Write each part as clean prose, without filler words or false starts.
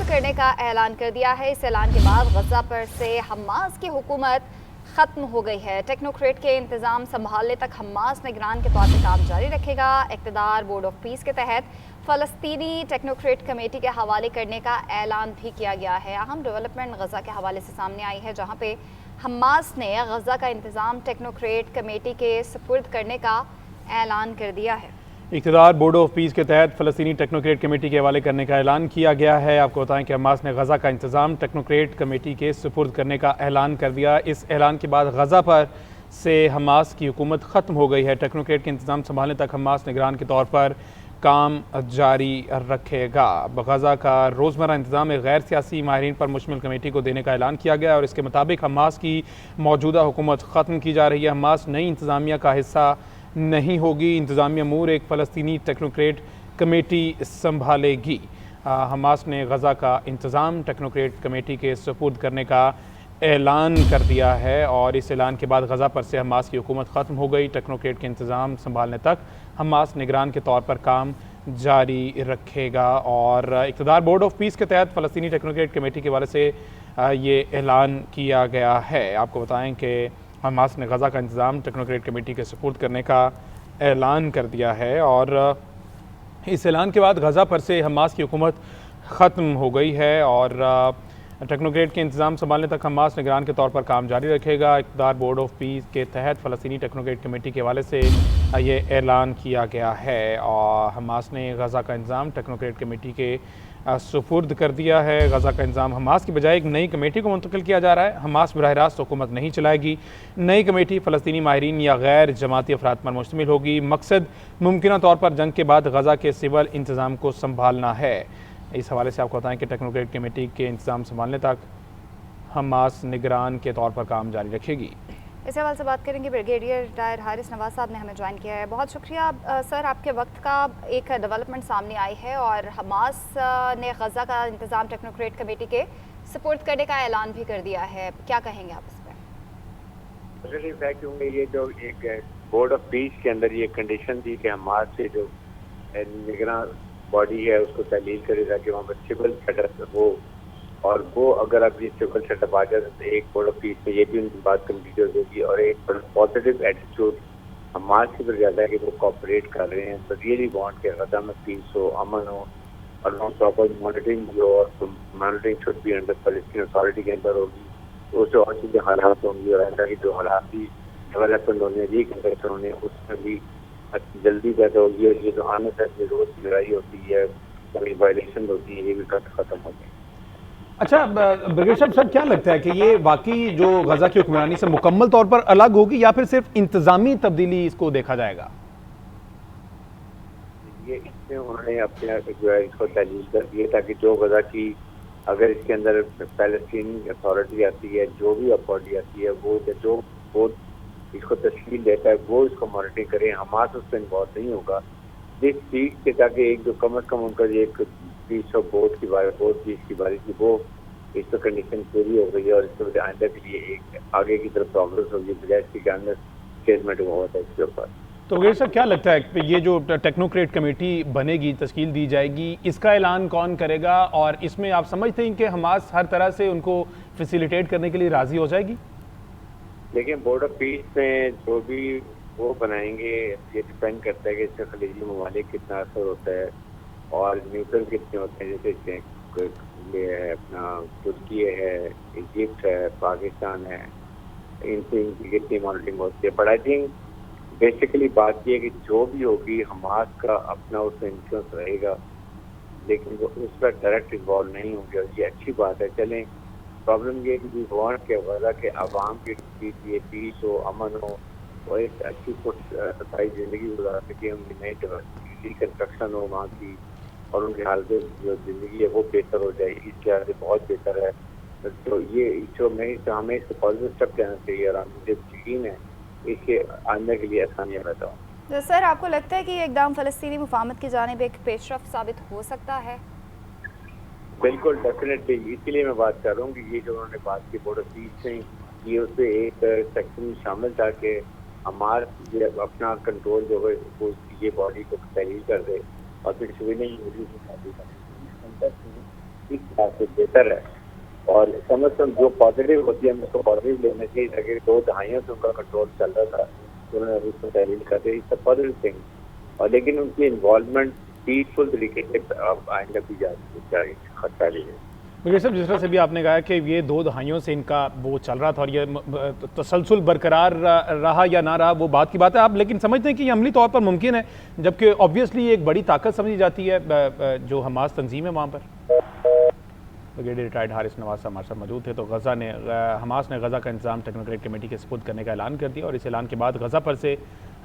سپرد کرنے کا اعلان کر دیا ہے۔ اس اعلان کے بعد غزہ پر سے حماس کی حکومت ختم ہو گئی ہے۔ ٹیکنوکریٹ کے انتظام سنبھالنے تک حماس نگران کے طور پر کام جاری رکھے گا۔ اقتدار بورڈ آف پیس کے تحت فلسطینی ٹیکنوکریٹ کمیٹی کے حوالے کرنے کا اعلان بھی کیا گیا ہے۔ اہم ڈیولپمنٹ غزہ کے حوالے سے سامنے آئی ہے، جہاں پہ حماس نے غزہ کا انتظام ٹیکنوکریٹ کمیٹی کے سپرد کرنے کا اعلان کر دیا ہے۔ اقتدار بورڈ آف پیس کے تحت فلسطینی ٹیکنوکریٹ کمیٹی کے حوالے کرنے کا اعلان کیا گیا ہے۔ آپ کو بتائیں کہ حماس نے غزہ کا انتظام ٹیکنوکریٹ کمیٹی کے سپرد کرنے کا اعلان کر دیا۔ اس اعلان کے بعد غزہ پر سے حماس کی حکومت ختم ہو گئی ہے۔ ٹیکنوکریٹ کے انتظام سنبھالنے تک حماس نگران کے طور پر کام جاری رکھے گا۔ غزہ کا روزمرہ انتظام ایک غیر سیاسی ماہرین پر مشتمل کمیٹی کو دینے کا اعلان کیا گیا اور اس کے مطابق حماس کی موجودہ حکومت ختم کی جا رہی ہے۔ حماس نئی انتظامیہ کا حصہ نہیں ہوگی۔ انتظامی امور ایک فلسطینی ٹیکنوکریٹ کمیٹی سنبھالے گی۔ حماس نے غزہ کا انتظام ٹیکنوکریٹ کمیٹی کے سپرد کرنے کا اعلان کر دیا ہے اور اس اعلان کے بعد غزہ پر سے حماس کی حکومت ختم ہو گئی۔ ٹیکنوکریٹ کے انتظام سنبھالنے تک حماس نگران کے طور پر کام جاری رکھے گا اور اقتدار بورڈ آف پیس کے تحت فلسطینی ٹیکنوکریٹ کمیٹی کے حوالے سے یہ اعلان کیا گیا ہے۔ آپ کو بتائیں کہ حماس نے غزہ کا انتظام ٹیکنوکریٹ کمیٹی کے سپرد کرنے کا اعلان کر دیا ہے اور اس اعلان کے بعد غزہ پر سے حماس کی حکومت ختم ہو گئی ہے اور ٹیکنوکریٹ کے انتظام سنبھالنے تک حماس نگران کے طور پر کام جاری رکھے گا۔ اقتدار بورڈ آف پیس کے تحت فلسطینی ٹیکنوکریٹ کمیٹی کے حوالے سے یہ اعلان کیا گیا ہے اور حماس نے غزہ کا انتظام ٹیکنوکریٹ کمیٹی کے سپرد کر دیا ہے۔ غزہ کا انتظام حماس کی بجائے ایک نئی کمیٹی کو منتقل کیا جا رہا ہے۔ حماس براہ راست حکومت نہیں چلائے گی۔ نئی کمیٹی فلسطینی ماہرین یا غیر جماعتی افراد پر مشتمل ہوگی۔ مقصد ممکنہ طور پر جنگ کے بعد غزہ کے سول انتظام کو سنبھالنا ہے۔ اس حوالے سے آپ کو بتائیں کہ ٹیکنوکریٹ کمیٹی کے انتظام سنبھالنے تک حماس نگران کے طور پر کام جاری رکھے گی۔ اس حوالے سے بات کریں گے بریگیڈیئر ریٹائر حارث نواز صاحب نے ہمیں جوائن کیا ہے۔ بہت شکریہ سر، آپ کے وقت کا ایک ڈیولپمنٹ سامنے آئی ہے اور حماس نے غزہ کا انتظام ٹیکنوکریٹ کمیٹی کے سپرد کرنے کا اعلان بھی کر دیا ہے، کیا کہیں گے آپ اس پہ؟ کیونکہ یہ جو ایک بورڈ آف پیس کے اندر یہ کنڈیشن تھی کہ حماس سے جو نگراں باڈی ہے اس کو تحلیل کرے گا کہ وہاں پر سول سیٹ اپ ہو اور وہ اگر اب یہ سول سیٹ اپ آ جائے تو ایک بورڈ آف پیس میں یہ بھی ان کی بات کمپلیٹ ہو جائے گی اور ایک پازیٹیو ایٹیٹیوڈ حماس کی طرف زیادہ ہے کہ وہ کوآپریٹ کر رہے ہیں تو ریئلی وانٹ کہ غزہ میں پیس ہو، امن ہو اور وہاں پراپر مانیٹرنگ جو اور مانیٹرنگ شوڈ بھی انڈر فلسطین اتھارٹی کے اندر ہوگی تو اس سے اور چیزیں حالات ہوں گی اور ایسا کہ جو حالات بھی ڈیولپمنٹ ہونے ری کنسٹرکشن ہونے اس میں بھی جلدی پیدا ہوگی اور یہ جو آنے تک روز کی لڑائی ہوتی ہے کوئی وائلیشن ہوتی ہے یہ بھی ختم ہو جائے۔ اچھا بریگیڈیئر صاحب کیا لگتا ہے کہ یہ واقعی جو غزہ کی حکمرانی سے مکمل طور پر الگ ہوگی یا پھر صرف انتظامی تبدیلی اس کو دیکھا جائے گا؟ یہ اس میں انہوں نے اپنے جو ہے اس کو تحلیل کر دیا تاکہ جو غزہ کی اگر اس کے اندر فلسطینی اتھارٹی آتی ہے جو بھی باڈی آتی ہے وہ جو اس کو تشکیل دیتا ہے وہ اس کو مانیٹرنگ کرے، حماس اس پہ انوالو نہیں ہوگا جس چیز کے تاکہ ایک جو کم از کم ان کا ایک پیس آف بورڈ کی باری تھی وہ اس پہ کنڈیشن پوری ہو گئی ہے اور اس کے وجہ آئندہ کے لیے ایک آگے کی طرف پروگرس ہوگی بجائے اس کے اندر اسٹیٹمنٹ ہوا تھا اس کے اوپر۔ تو بریگیڈیئر صاحب کیا لگتا ہے کہ یہ جو ٹیکنوکریٹ کمیٹی بنے گی، تشکیل دی جائے گی، اس کا اعلان کون کرے گا اور اس میں آپ سمجھتے ہیں کہ حماس ہر طرح سے ان کو فیسیلیٹیٹ کرنے کے لیے راضی ہو جائے گی؟ لیکن بورڈ آف پیس میں جو بھی وہ بنائیں گے یہ ڈپینڈ کرتا ہے کہ اس سے خلیجی ممالک کتنا اثر ہوتا ہے اور نیوٹرل کتنے ہوتے ہیں، جیسے یہ ہے اپنا ترکی ہے، ایجپٹ ہے، پاکستان ہے، ان سے ان کی کتنی مانیٹرنگ ہوتی ہے۔ بٹ آئی تھنک بیسیکلی بات یہ ہے کہ جو بھی ہوگی حماس کا اپنا اس میں انفلوئنس رہے گا لیکن وہ اس پر ڈائریکٹ انوالو نہیں ہوں گے اور یہ اچھی بات ہے۔ چلیں پرابلم یہ ہے کہ وانٹ کے غزہ کے عوام کی یہ پیس ہو، امن ہو اور ایک اچھی صفائی زندگی گزار سکے، ان کی نئی ریکنسٹرکشن ہو وہاں کی اور ان کی حالت جو زندگی ہے وہ بہتر ہو جائے، اس لحاظ سے بہت بہتر ہے۔ تو یہ جو ہمیں اس کو پازیٹیو اسٹیپ لینا چاہیے اور مجھے یقین ہے اس کے آنے کے لیے آسانیاں پیدا ہوں۔ سر آپ کو لگتا ہے کہ یہ اقدام فلسطینی مفاہمت کی جانب ایک پیش رفت ثابت ہو سکتا ہے؟ بالکل ڈیفینیٹلی، اسی لیے میں بات کر رہا ہوں کہ یہ جو انہوں نے بات کی بورڈ آف پیس سے یہ اس پہ ایک سیکشن شامل تھا کہ حماس اپنا کنٹرول جو ہے یہ باڈی کو تحلیل کر دے اور پھر سویلین یونٹس میں شامل کر دے۔ اس لحاظ سے بہتر ہے اور سمجھتا ہوں جو پازیٹیو ہوتی ہے ہم اس کو پازیٹیو لینا چاہیے. اگر 2 دہائیوں سے ان کا کنٹرول چل رہا تھا تو انہوں نے اس کو تحلیل کر دی. It's a positive thing. اور لیکن ان کی انوالومنٹ پیسفل طریقے سے آئندہ بھی جاری خطرہ نہیں ہے. مجھے صاحب جس طرح سے بھی آپ نے کہا کہ یہ 2 دہائیوں سے ان کا وہ چل رہا تھا اور یہ تسلسل برقرار رہا یا نہ رہا وہ بات کی بات ہے. آپ لیکن سمجھتے ہیں کہ یہ عملی طور پر ممکن ہے جبکہ آبویسلی ایک بڑی طاقت سمجھی جاتی ہے جو حماس تنظیم ہے وہاں پر. بریگیڈیئر ریٹائرڈ حارث نواز صاحب ہمارے ساتھ موجود تھے. تو حماس نے غزہ کا انتظام ٹیکنوکریٹ کمیٹی کے سپرد کرنے کا اعلان کر دیا اور اس اعلان کے بعد غزہ پر سے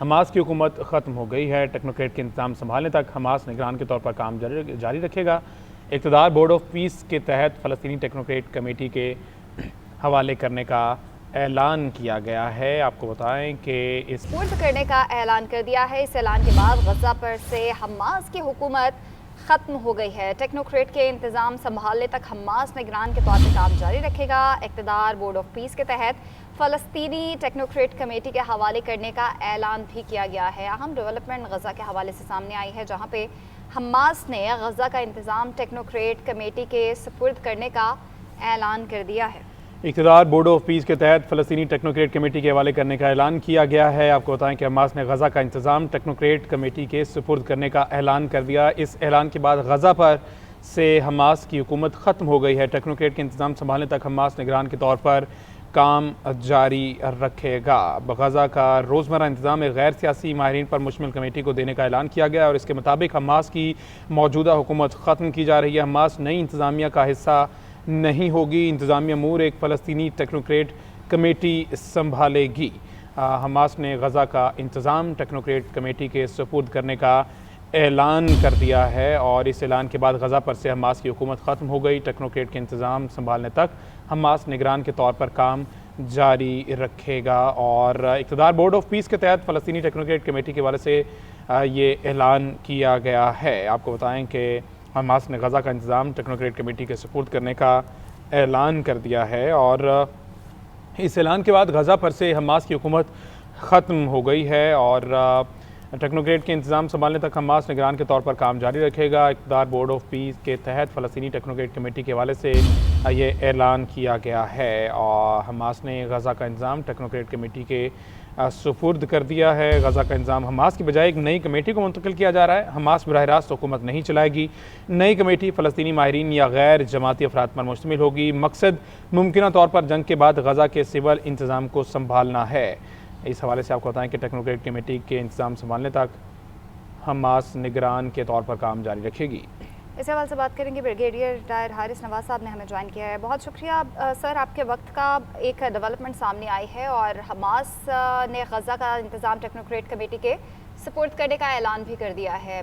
حماس کی حکومت ختم ہو گئی ہے. ٹیکنوکریٹ کے انتظام سنبھالنے تک حماس نگران کے طور پر کام جاری رکھے گا. اقتدار بورڈ آف پیس کے تحت فلسطینی ٹیکنوکریٹ کمیٹی کے حوالے کرنے کا اعلان کیا گیا ہے. آپ کو بتائیں کہ اس سپرد کرنے کا اعلان کر دیا ہے. اس اعلان کے بعد غزہ پر سے حماس کی حکومت ختم ہو گئی ہے. ٹیکنوکریٹ کے انتظام سنبھالنے تک حماس نگران کے طور پر کام جاری رکھے گا. اقتدار بورڈ آف پیس کے تحت فلسطینی ٹیکنوکریٹ کمیٹی کے حوالے کرنے کا اعلان بھی کیا گیا ہے. اہم ڈیولپمنٹ غزہ کے حوالے سے سامنے آئی ہے جہاں پہ حماس نے غزہ کا انتظام ٹیکنوکریٹ کمیٹی کے سپرد کرنے کا اعلان کر دیا ہے. اقتدار بورڈ آف پیس کے تحت فلسطینی ٹیکنوکریٹ کمیٹی کے حوالے کرنے کا اعلان کیا گیا ہے. آپ کو بتائیں کہ حماس نے غزہ کا انتظام ٹیکنوکریٹ کمیٹی کے سپرد کرنے کا اعلان کر دیا. اس اعلان کے بعد غزہ پر سے حماس کی حکومت ختم ہو گئی ہے. ٹیکنوکریٹ کے انتظام سنبھالنے تک حماس نگران کے طور پر کام جاری رکھے گا. غزہ کا روزمرہ انتظام ایک غیر سیاسی ماہرین پر مشتمل کمیٹی کو دینے کا اعلان کیا گیا اور اس کے مطابق حماس کی موجودہ حکومت ختم کی جا رہی ہے. حماس نئی انتظامیہ کا حصہ نہیں ہوگی. انتظامی امور ایک فلسطینی ٹیکنوکریٹ کمیٹی سنبھالے گی. حماس نے غزہ کا انتظام ٹیکنوکریٹ کمیٹی کے سپرد کرنے کا اعلان کر دیا ہے اور اس اعلان کے بعد غزہ پر سے حماس کی حکومت ختم ہو گئی. ٹیکنوکریٹ کے انتظام سنبھالنے تک حماس نگران کے طور پر کام جاری رکھے گا. اور اقتدار بورڈ آف پیس کے تحت فلسطینی ٹیکنوکریٹ کمیٹی کے حوالے سے یہ اعلان کیا گیا ہے. آپ کو بتائیں کہ حماس نے غزہ کا انتظام ٹیکنوکریٹ کمیٹی کے سپرد کرنے کا اعلان کر دیا ہے اور اس اعلان کے بعد غزہ پر سے حماس کی حکومت ختم ہو گئی ہے اور ٹیکنوکریٹ کے انتظام سنبھالنے تک حماس نگران کے طور پر کام جاری رکھے گا. اقتدار بورڈ آف پیس کے تحت فلسطینی ٹیکنوکریٹ کمیٹی کے حوالے سے یہ اعلان کیا گیا ہے اور حماس نے غزہ کا انتظام ٹیکنوکریٹ کمیٹی کے سپرد کر دیا ہے. غزہ کا انتظام حماس کی بجائے ایک نئی کمیٹی کو منتقل کیا جا رہا ہے. حماس براہ راست حکومت نہیں چلائے گی. نئی کمیٹی فلسطینی ماہرین یا غیر جماعتی افراد پر مشتمل ہوگی. مقصد ممکنہ طور پر جنگ کے بعد غزہ کے سول انتظام کو سنبھالنا ہے. اس حوالے سے آپ کو بتائیں کہ ٹیکنوکریٹ کمیٹی کے انتظام سنبھالنے تک حماس نگران کے طور پر کام جاری رکھے گی. اس حوالے سے بات کریں گے. بریگیڈیئر ریٹائرڈ حارث نواز صاحب نے ہمیں جوائن کیا ہے. بہت شکریہ سر. آپ کے وقت کا ایک ڈیولپمنٹ سامنے آئی ہے اور حماس نے غزہ کا انتظام ٹیکنوکریٹ کمیٹی کے سپرد کرنے کا اعلان بھی کر دیا ہے.